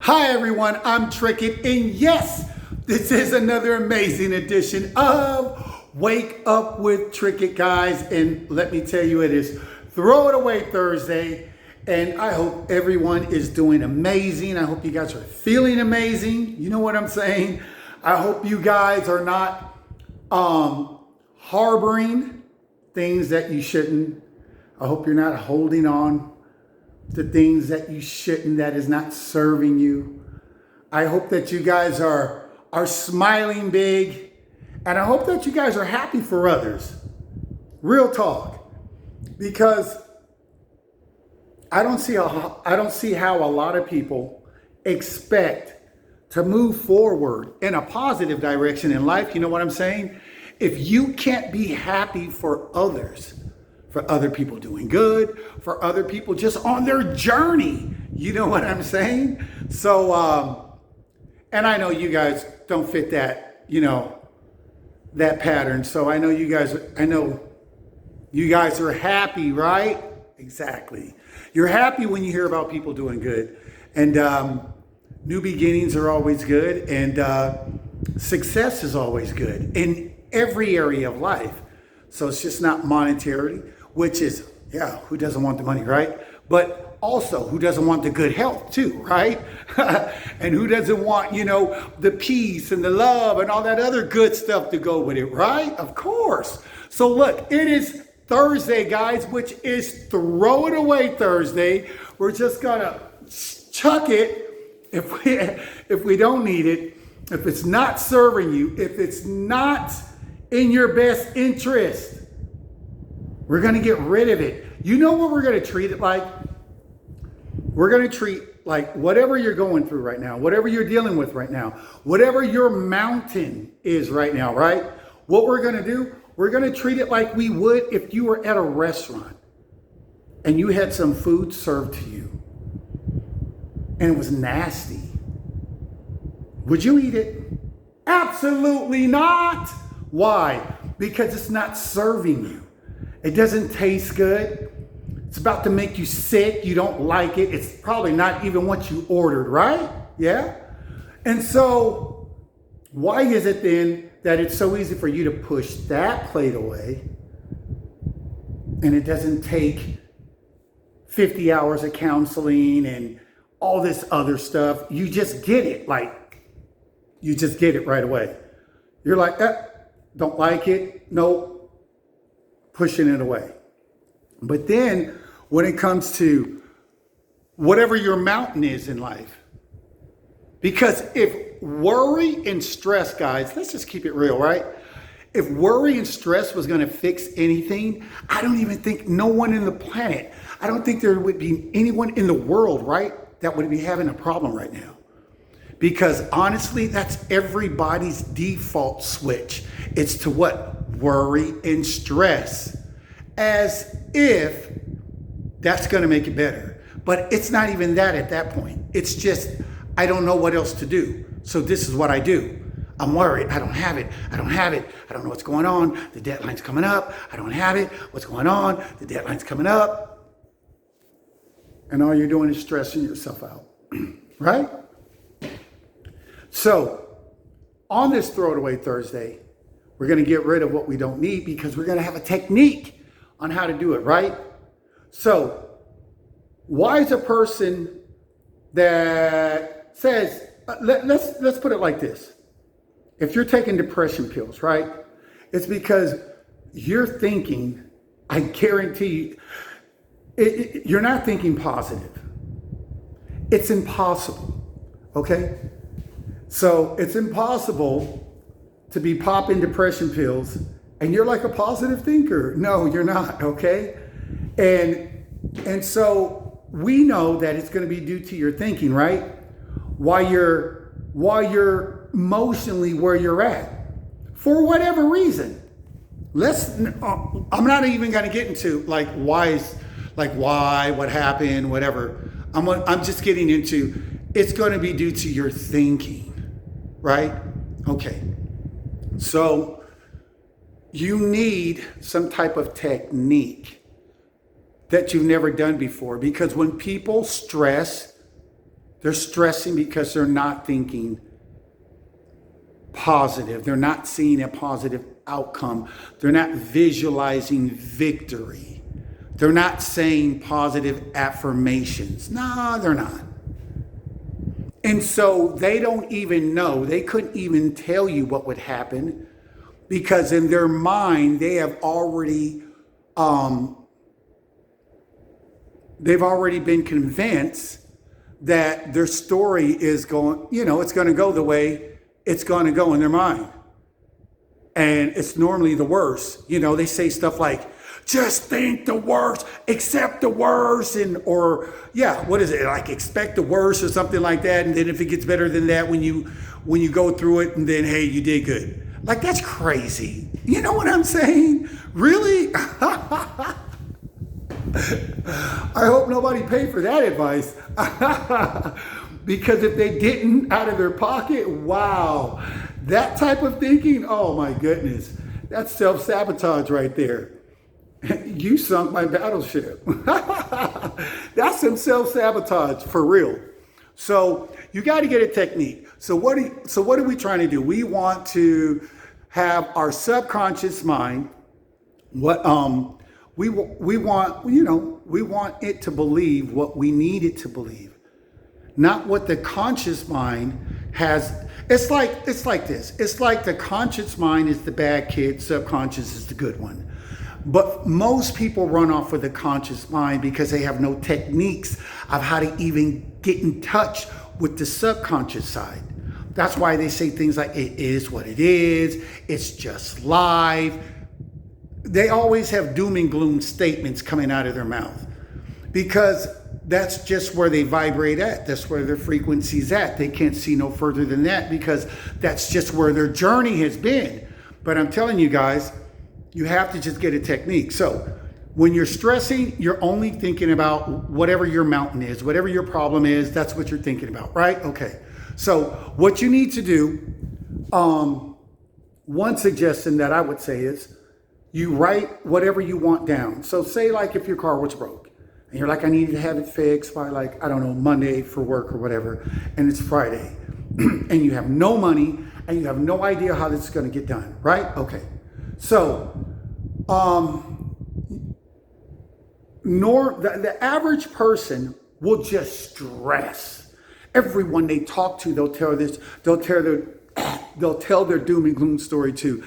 Hi everyone, I'm Trickett, and yes, this is another amazing edition of Wake Up with Trickett, guys. And let me tell you, it is Throw It Away Thursday, and I hope everyone is doing amazing. I hope you guys are feeling amazing. You know what I'm saying? I hope you guys are not harboring things that you shouldn't. I hope you're not holding on to things that you shouldn't, that is not serving you. I hope that you guys are smiling big, and I hope that you guys are happy for others. Real talk. Because I don't see how a lot of people expect to move forward in a positive direction in life. You know what I'm saying? If you can't be happy for others, for other people doing good, for other people just on their journey. You know what I'm saying? So, and I know you guys don't fit that, that pattern. So I know you guys are happy, right? Exactly. You're happy when you hear about people doing good. And new beginnings are always good. And success is always good in every area of life. So it's just not monetarily, which is, who doesn't want the money, right? But also, who doesn't want the good health too, right? And who doesn't want, the peace and the love and all that other good stuff to go with it, right? Of course. So look, it is Thursday, guys, which is Throw It Away Thursday. We're just gonna chuck it if we don't need it, if it's not serving you, if it's not in your best interest. We're going to get rid of it. You know what we're going to treat it like? We're going to treat like whatever you're going through right now, whatever you're dealing with right now, whatever your mountain is right now, right? What we're going to do, we're going to treat it like we would if you were at a restaurant and you had some food served to you and it was nasty. Would you eat it? Absolutely not. Why? Because it's not serving you. It doesn't taste good. It's about to make you sick. You don't like it. It's probably not even what you ordered, right? Yeah? And so why is it then that it's so easy for you to push that plate away and it doesn't take 50 hours of counseling and all this other stuff? You just get it. You just get it right away. You're like, don't like it. Nope. Pushing it away. But then when it comes to whatever your mountain is in life, because if worry and stress, guys, let's just keep it real, right? If worry and stress was going to fix anything, I don't even think no one in the planet, I don't think there would be anyone in the world, right, that would be having a problem right now. Because honestly, that's everybody's default switch. It's to what? Worry and stress. As if that's going to make it better. But it's not even that at that point. It's just, I don't know what else to do. So this is what I do. I'm worried. I don't have it. I don't have it. I don't know what's going on. The deadline's coming up. I don't have it. What's going on? The deadline's coming up. And all you're doing is stressing yourself out. Right? So, on this Throw It Away Thursday, we're going to get rid of what we don't need because we're going to have a technique on how to do it, right? So, why is a person that says, let's put it like this. If you're taking depression pills, right? It's because you're thinking, I guarantee you, you're not thinking positive. It's impossible, okay? So it's impossible to be popping depression pills and you're like a positive thinker. No, you're not, okay? And so we know that it's going to be due to your thinking, right? While you're emotionally where you're at, for whatever reason. I'm not even going to get into why, what happened, whatever. I'm just getting into, it's going to be due to your thinking. Right? Okay. So you need some type of technique that you've never done before, because when people stress, They're stressing because they're not thinking positive. They're not seeing a positive outcome. They're not visualizing victory. They're not saying positive affirmations. No, they're not. And so they don't even know. They couldn't even tell you what would happen because in their mind, they've already been convinced that their story is going, it's going to go the way it's going to go in their mind. And it's normally the worst. They say stuff like, just think the worst, accept the worst, what is it? Like expect the worst or something like that. And then if it gets better than that, when you go through it, and then, hey, you did good. Like, that's crazy. You know what I'm saying? Really? I hope nobody paid for that advice. Because if they didn't out of their pocket, wow. That type of thinking, oh my goodness. That's self-sabotage right there. You sunk my battleship. That's some self-sabotage for real. So you got to get a technique. So what are we trying to do? We want to have our subconscious mind. We want it to believe what we need it to believe, not what the conscious mind has. It's like this. It's like the conscious mind is the bad kid, subconscious is the good one. But most people run off with the conscious mind because they have no techniques of how to even get in touch with the subconscious side. That's why they say things like, it is what it is, it's just life. They always have doom and gloom statements coming out of their mouth because that's just where they vibrate at. That's where their frequency's at. They can't see no further than that because that's just where their journey has been. But I'm telling you guys, you have to just get a technique. So when you're stressing, you're only thinking about whatever your mountain is, whatever your problem is, that's what you're thinking about, right? Okay. So what you need to do, one suggestion that I would say is you write whatever you want down. So say like if your car was broke and you're like, I need to have it fixed by like, I don't know, Monday for work or whatever, and it's Friday and you have no money and you have no idea how this is going to get done, right? Okay. So, the average person will just stress. Everyone they talk to, they'll tell their doom and gloom story too.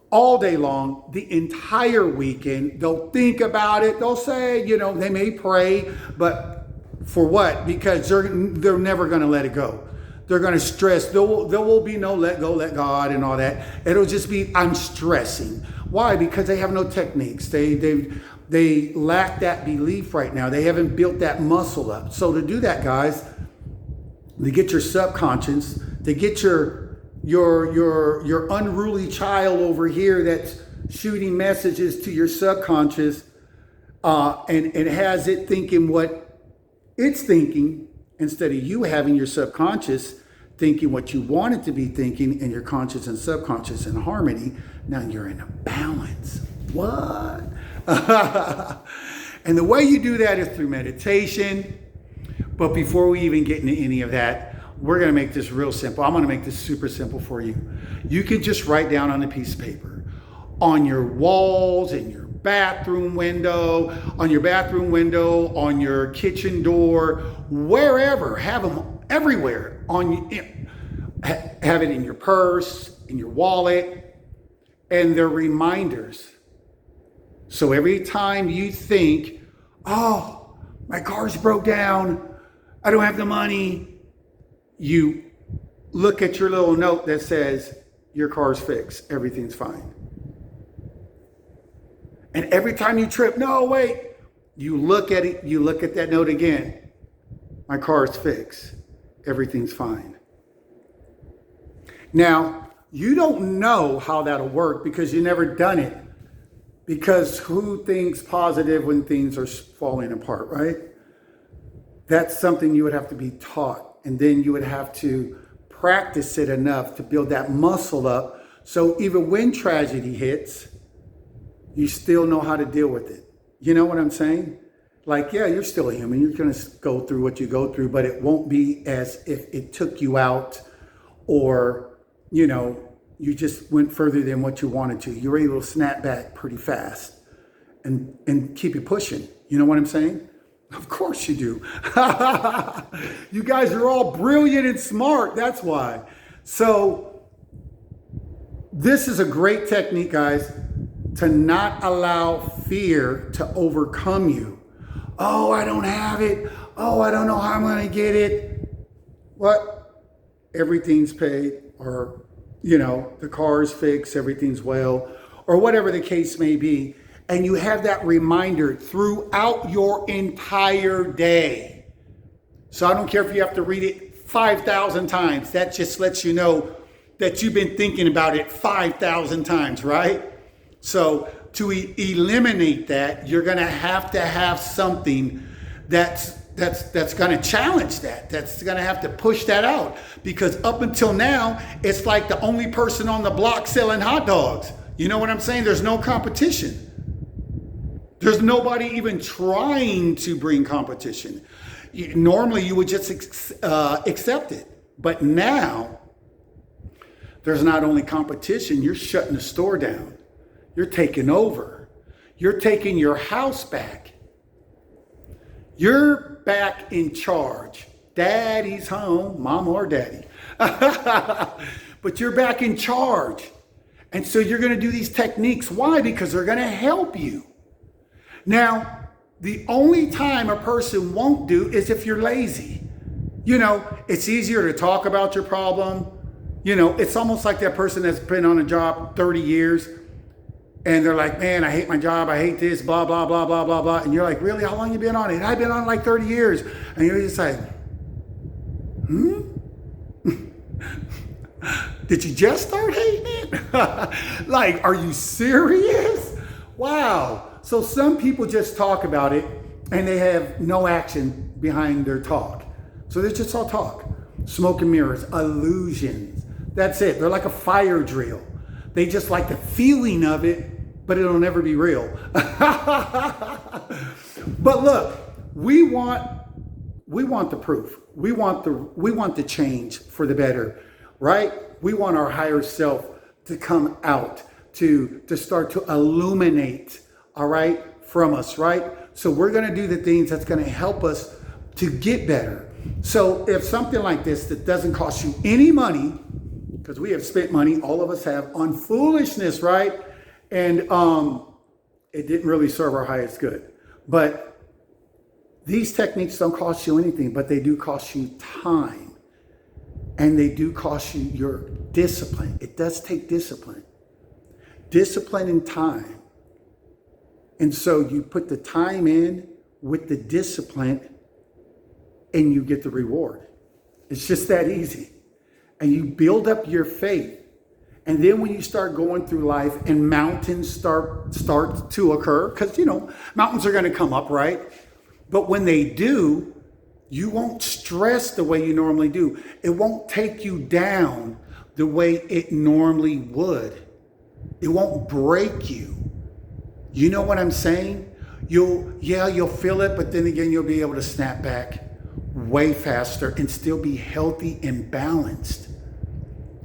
All day long, the entire weekend, they'll think about it. They'll say, they may pray, but for what? Because they're never going to let it go. They're going to stress. There will be no let go, let God and all that. It'll just be, I'm stressing. Why? Because they have no techniques. They lack that belief right now. They haven't built that muscle up. So to do that, guys, to get your subconscious, to get your unruly child over here that's shooting messages to your subconscious, and has it thinking what it's thinking, instead of you having your subconscious thinking what you want it to be thinking, and your conscious and subconscious in harmony. Now you're in a balance. What? And the way you do that is through meditation. But before we even get into any of that, we're going to make this real simple. I'm going to make this super simple for you. You can just write down on a piece of paper, on your walls, in your bathroom window, on your kitchen door, wherever. Have them everywhere. Have it in your purse, in your wallet, and they're reminders. So every time you think, oh, my car's broke down, I don't have the money, you look at your little note that says, your car's fixed, everything's fine. And every time you trip, no, wait, you look at it, you look at that note again. My car is fixed. Everything's fine. Now, you don't know how that'll work because you've never done it. Because who thinks positive when things are falling apart, right? That's something you would have to be taught. And then you would have to practice it enough to build that muscle up. So even when tragedy hits, you still know how to deal with it. You know what I'm saying? Like, yeah, you're still a human. You're going to go through what you go through, but it won't be as if it took you out or, you just went further than what you wanted to. You were able to snap back pretty fast and keep it pushing. You know what I'm saying? Of course you do. You guys are all brilliant and smart. That's why. So this is a great technique, guys, to not allow fear to overcome you. Oh, I don't have it. Oh, I don't know how I'm going to get it. What? Everything's paid, or, the car's fixed, everything's well, or whatever the case may be. And you have that reminder throughout your entire day. So I don't care if you have to read it 5,000 times. That just lets you know that you've been thinking about it 5,000 times, right? So to eliminate that, you're going to have something that's going to challenge that. That's going to have to push that out, because up until now, it's like the only person on the block selling hot dogs. You know what I'm saying? There's no competition. There's nobody even trying to bring competition. Normally, you would just accept it. But now, there's not only competition, you're shutting the store down. You're taking over. You're taking your house back. You're back in charge. Daddy's home, mom or daddy. But you're back in charge. And so you're going to do these techniques. Why? Because they're going to help you. Now, the only time a person won't do is if you're lazy. It's easier to talk about your problem. It's almost like that person that's been on a job 30 years and they're like, man, I hate my job. I hate this, blah, blah, blah, blah, blah, blah. And you're like, really? How long you been on it? I've been on it like 30 years. And you're just like, Did you just start hating it? Like, are you serious? Wow. So some people just talk about it and they have no action behind their talk. So they're just all talk. Smoke and mirrors, illusions. That's it. They're like a fire drill. They just like the feeling of it, but it'll never be real. But look, we want the proof. We want the change for the better, right? We want our higher self to come out, to start to illuminate, all right, from us, right? So we're going to do the things that's going to help us to get better. So if something like this that doesn't cost you any money, because we have spent money, all of us have, on foolishness, right? And it didn't really serve our highest good. But these techniques don't cost you anything, but they do cost you time. And they do cost you your discipline. It does take discipline. Discipline and time. And so you put the time in with the discipline and you get the reward. It's just that easy. And you build up your faith. And then when you start going through life and mountains start to occur, because, mountains are going to come up, right? But when they do, you won't stress the way you normally do. It won't take you down the way it normally would. It won't break you. You know what I'm saying? You'll feel it, but then again, you'll be able to snap back way faster and still be healthy and balanced.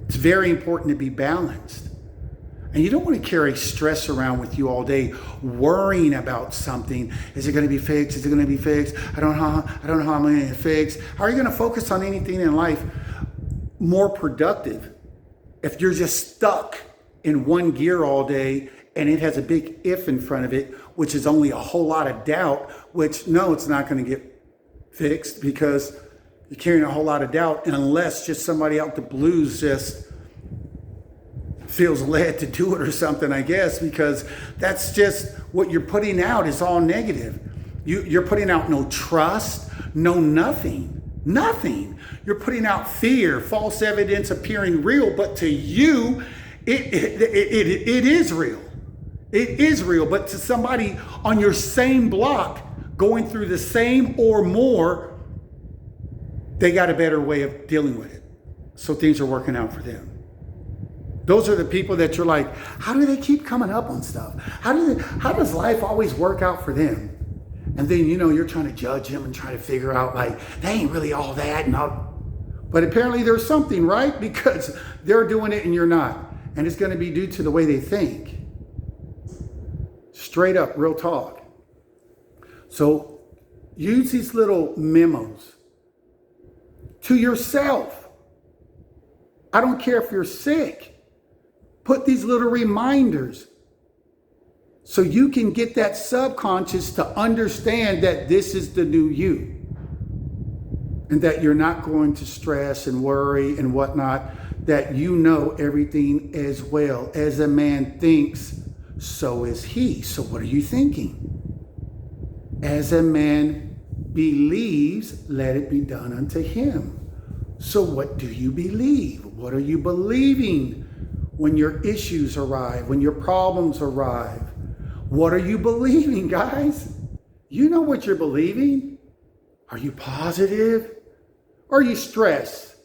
It's very important to be balanced. And you don't want to carry stress around with you all day, worrying about something. Is it going to be fixed? Is it going to be fixed? I don't know how I'm going to get fixed. How are you going to focus on anything in life more productive if you're just stuck in one gear all day and it has a big if in front of it, which is only a whole lot of doubt, which no, it's not going to get fixed because you're carrying a whole lot of doubt, unless just somebody out the blues just feels led to do it or something, I guess, because that's just what you're putting out is all negative. You're putting out no trust, no nothing. You're putting out fear, false evidence appearing real, but to you, it is real. It is real, but to somebody on your same block going through the same or more, they got a better way of dealing with it. So things are working out for them. Those are the people that you're like, how do they keep coming up on stuff? How does life always work out for them? And then, you're trying to judge them and trying to figure out like, they ain't really all that. But apparently there's something, right? Because they're doing it and you're not. And it's going to be due to the way they think. Straight up, real talk. So use these little memos to yourself. I don't care if you're sick. Put these little reminders so you can get that subconscious to understand that this is the new you. And that you're not going to stress and worry and whatnot, that you know everything as well. As a man thinks, so is he. So what are you thinking? As a man believes, let it be done unto him. So what do you believe? What are you believing when your issues arrive, when your problems arrive? What are you believing, guys? You know what you're believing. Are you positive? Or are you stressed?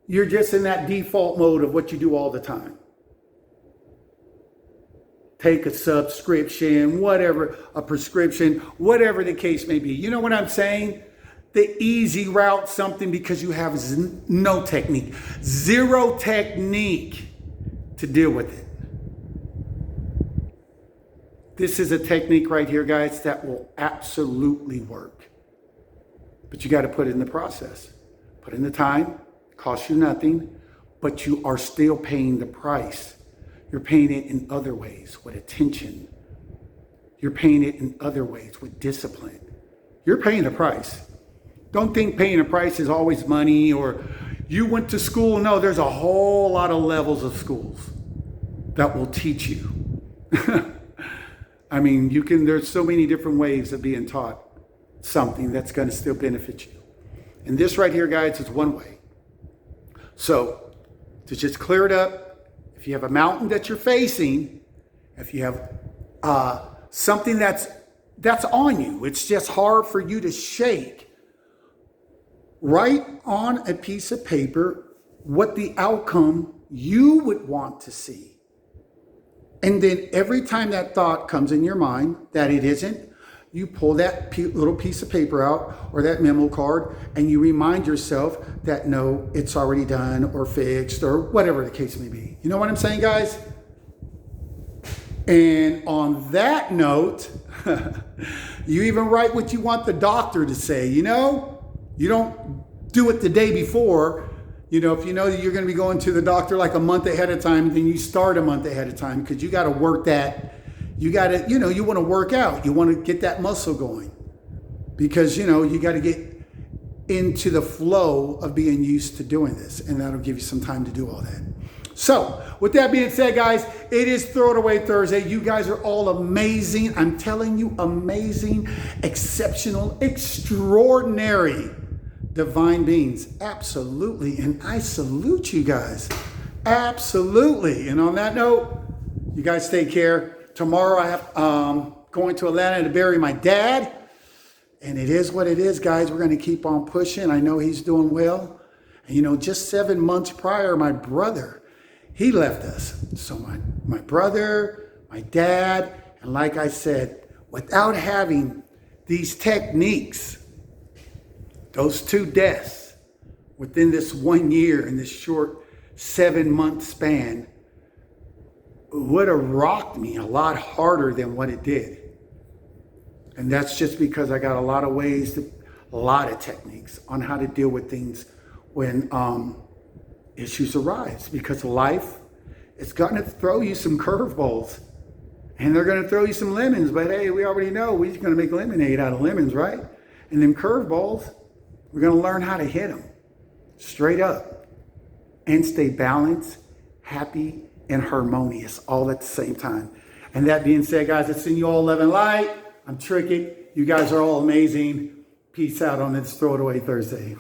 You're just in that default mode of what you do all the time. Take a subscription, whatever, a prescription, whatever the case may be. You know what I'm saying? The easy route, something because you have no technique, zero technique to deal with it. This is a technique right here, guys, that will absolutely work. But you got to put it in the process. Put in the time, costs you nothing, but you are still paying the price. You're paying it in other ways with attention. You're paying it in other ways with discipline. You're paying the price. Don't think paying a price is always money or you went to school. No, there's a whole lot of levels of schools that will teach you. I mean, there's so many different ways of being taught something that's going to still benefit you. And this right here, guys, is one way. So to just clear it up, if you have a mountain that you're facing, if you have something that's on you, it's just hard for you to shake, write on a piece of paper what the outcome you would want to see. And then every time that thought comes in your mind that it isn't, you pull that little piece of paper out or that memo card and you remind yourself that no, it's already done or fixed or whatever the case may be. You know what I'm saying, guys? And on that note, you even write what you want the doctor to say, you know? You don't do it the day before. You know, if you know that you're going to be going to the doctor like a month ahead of time, then you start a month ahead of time because you got to work that. You got to, you want to work out. You want to get that muscle going because, you got to get into the flow of being used to doing this. And that'll give you some time to do all that. So with that being said, guys, it is Throw It Away Thursday. You guys are all amazing. I'm telling you, amazing, exceptional, extraordinary, divine beings. Absolutely. And I salute you guys. Absolutely. And on that note, you guys take care. Tomorrow I have going to Atlanta to bury my dad. And it is what it is, guys. We're going to keep on pushing. I know he's doing well. And just 7 months prior, my brother, he left us. So my brother, my dad, and like I said, without having these techniques, those 2 deaths within this 1 year in this short 7-month span would have rocked me a lot harder than what it did. And that's just because I got a lot of ways, a lot of techniques on how to deal with things when issues arise. Because life is going to throw you some curveballs. And they're going to throw you some lemons. But hey, we already know we're just going to make lemonade out of lemons, right? And them curveballs, we're going to learn how to hit them straight up and stay balanced, happy, and harmonious all at the same time. And that being said, guys, it's in you all love and light. I'm Tricky. You guys are all amazing. Peace out on this Throw It Away Thursday.